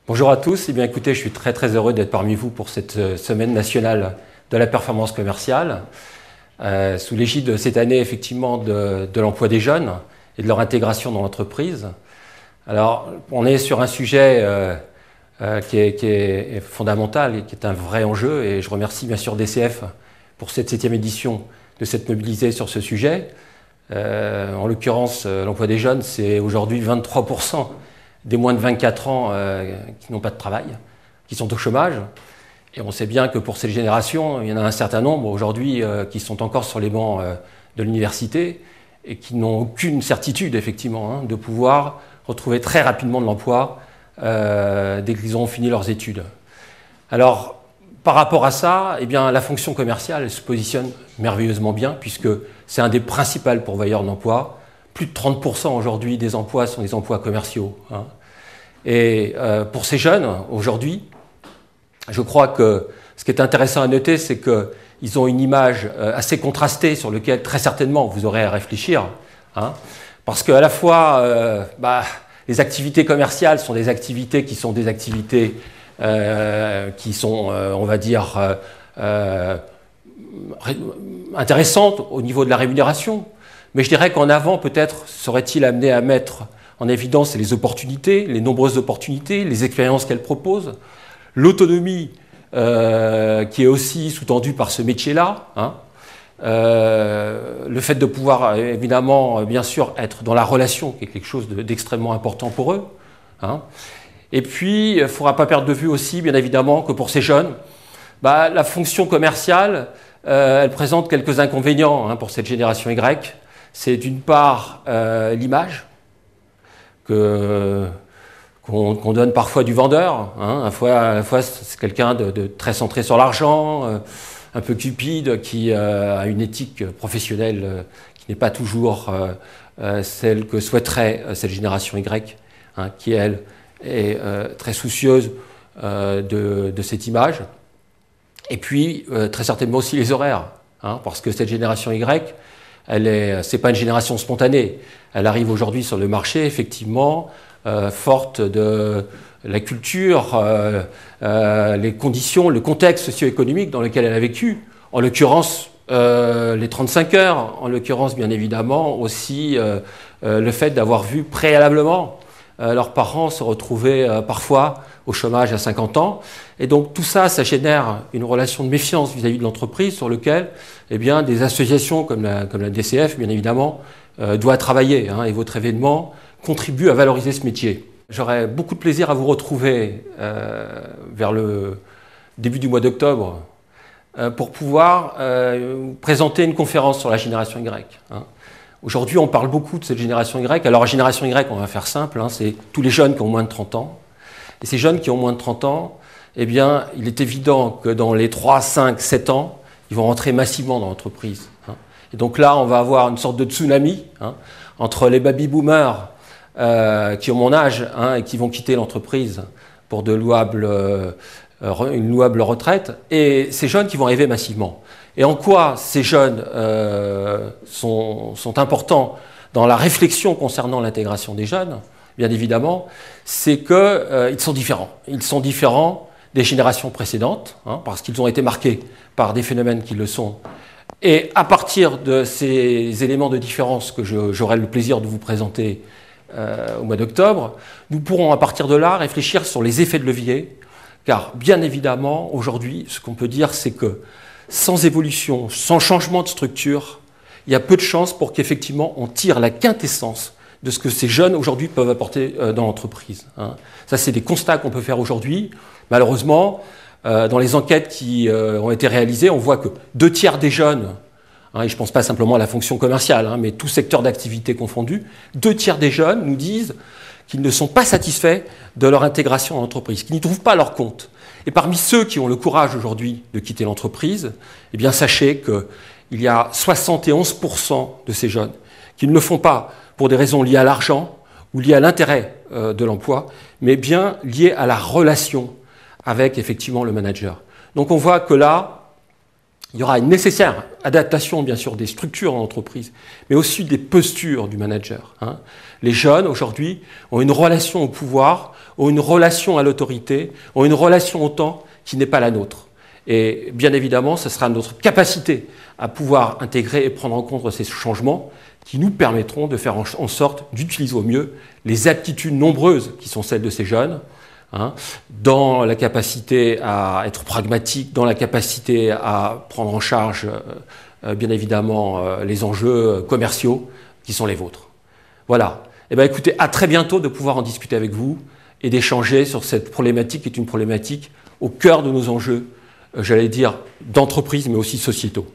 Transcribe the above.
Bonjour à tous, eh bien écoutez, je suis très heureux d'être parmi vous pour cette semaine nationale de la performance commerciale, sous l'égide cette année effectivement de l'emploi des jeunes et de leur intégration dans l'entreprise. Alors on est sur un sujet qui est fondamental et qui est un vrai enjeu, et je remercie bien sûr DCF pour cette 7e édition de s'être mobilisé sur ce sujet. En l'occurrence, l'emploi des jeunes, c'est aujourd'hui 23% des moins de 24 ans qui n'ont pas de travail, qui sont au chômage. Et on sait bien que pour cette génération, il y en a un certain nombre aujourd'hui qui sont encore sur les bancs de l'université et qui n'ont aucune certitude, effectivement, de pouvoir retrouver très rapidement de l'emploi dès qu'ils auront fini leurs études. Alors, par rapport à ça, eh bien, la fonction commerciale elle se positionne merveilleusement bien, puisque c'est un des principaux pourvoyeurs d'emploi. Plus de 30% aujourd'hui des emplois sont des emplois commerciaux. Et pour ces jeunes, aujourd'hui, je crois que ce qui est intéressant à noter, c'est qu'ils ont une image assez contrastée sur laquelle très certainement vous aurez à réfléchir. Parce qu'à la fois, les activités commerciales sont des activités qui sont on va dire, intéressantes au niveau de la rémunération. Mais je dirais qu'en avant, peut-être, serait-il amené à mettre en évidence les opportunités, les nombreuses opportunités, les expériences qu'elle propose, l'autonomie qui est aussi sous-tendue par ce métier-là, le fait de pouvoir, évidemment, bien sûr, être dans la relation, qui est quelque chose d'extrêmement important pour eux. Et puis, il ne faudra pas perdre de vue aussi, bien évidemment, que pour ces jeunes, la fonction commerciale, elle présente quelques inconvénients pour cette génération Y. C'est d'une part l'image qu'on donne parfois du vendeur. À la fois c'est quelqu'un de très centré sur l'argent, un peu cupide, qui a une éthique professionnelle qui n'est pas toujours celle que souhaiterait cette génération Y, qui elle est très soucieuse de cette image. Et puis très certainement aussi les horaires, parce que cette génération Y, c'est pas une génération spontanée. Elle arrive aujourd'hui sur le marché, effectivement, forte de la culture, les conditions, le contexte socio-économique dans lequel elle a vécu. En l'occurrence, les 35 heures. En l'occurrence, bien évidemment, aussi le fait d'avoir vu préalablement leurs parents se retrouver parfois au chômage à 50 ans. Et donc tout ça, ça génère une relation de méfiance vis-à-vis de l'entreprise sur lequel des associations comme la DCF, bien évidemment, doivent travailler. Et votre événement contribue à valoriser ce métier. J'aurai beaucoup de plaisir à vous retrouver vers le début du mois d'octobre pour pouvoir vous présenter une conférence sur la génération Y. Aujourd'hui, on parle beaucoup de cette génération Y. Alors, la génération Y, on va faire simple, c'est tous les jeunes qui ont moins de 30 ans. Et ces jeunes qui ont moins de 30 ans, il est évident que dans les 3, 5, 7 ans, ils vont rentrer massivement dans l'entreprise. Et donc là, on va avoir une sorte de tsunami entre les baby-boomers qui ont mon âge et qui vont quitter l'entreprise pour une louable retraite, et ces jeunes qui vont arriver massivement. Et en quoi ces jeunes sont importants dans la réflexion concernant l'intégration des jeunes, bien évidemment, c'est qu'ils sont différents. Ils sont différents des générations précédentes, parce qu'ils ont été marqués par des phénomènes qui le sont. Et à partir de ces éléments de différence que j'aurai le plaisir de vous présenter au mois d'octobre, nous pourrons à partir de là réfléchir sur les effets de levier, car bien évidemment, aujourd'hui, ce qu'on peut dire, c'est que sans évolution, sans changement de structure, il y a peu de chances pour qu'effectivement on tire la quintessence de ce que ces jeunes aujourd'hui peuvent apporter dans l'entreprise. Ça, c'est des constats qu'on peut faire aujourd'hui. Malheureusement, dans les enquêtes qui ont été réalisées, on voit que 2 tiers des jeunes, et je ne pense pas simplement à la fonction commerciale, mais tout secteur d'activité confondu, 2 tiers des jeunes nous disent qu'ils ne sont pas satisfaits de leur intégration dans l'entreprise, qu'ils n'y trouvent pas leur compte. Et parmi ceux qui ont le courage aujourd'hui de quitter l'entreprise, sachez qu'il y a 71% de ces jeunes qui ne le font pas pour des raisons liées à l'argent ou liées à l'intérêt de l'emploi, mais bien liées à la relation avec effectivement le manager. Donc on voit que là, Il y aura une nécessaire adaptation, bien sûr, des structures en entreprise, mais aussi des postures du manager. Les jeunes, aujourd'hui, ont une relation au pouvoir, ont une relation à l'autorité, ont une relation au temps qui n'est pas la nôtre. Et bien évidemment, ce sera notre capacité à pouvoir intégrer et prendre en compte ces changements qui nous permettront de faire en sorte d'utiliser au mieux les aptitudes nombreuses qui sont celles de ces jeunes, dans la capacité à être pragmatique, dans la capacité à prendre en charge, bien évidemment, les enjeux commerciaux qui sont les vôtres. Voilà. Eh bien, écoutez, à très bientôt de pouvoir en discuter avec vous et d'échanger sur cette problématique qui est une problématique au cœur de nos enjeux, j'allais dire, d'entreprise, mais aussi sociétaux.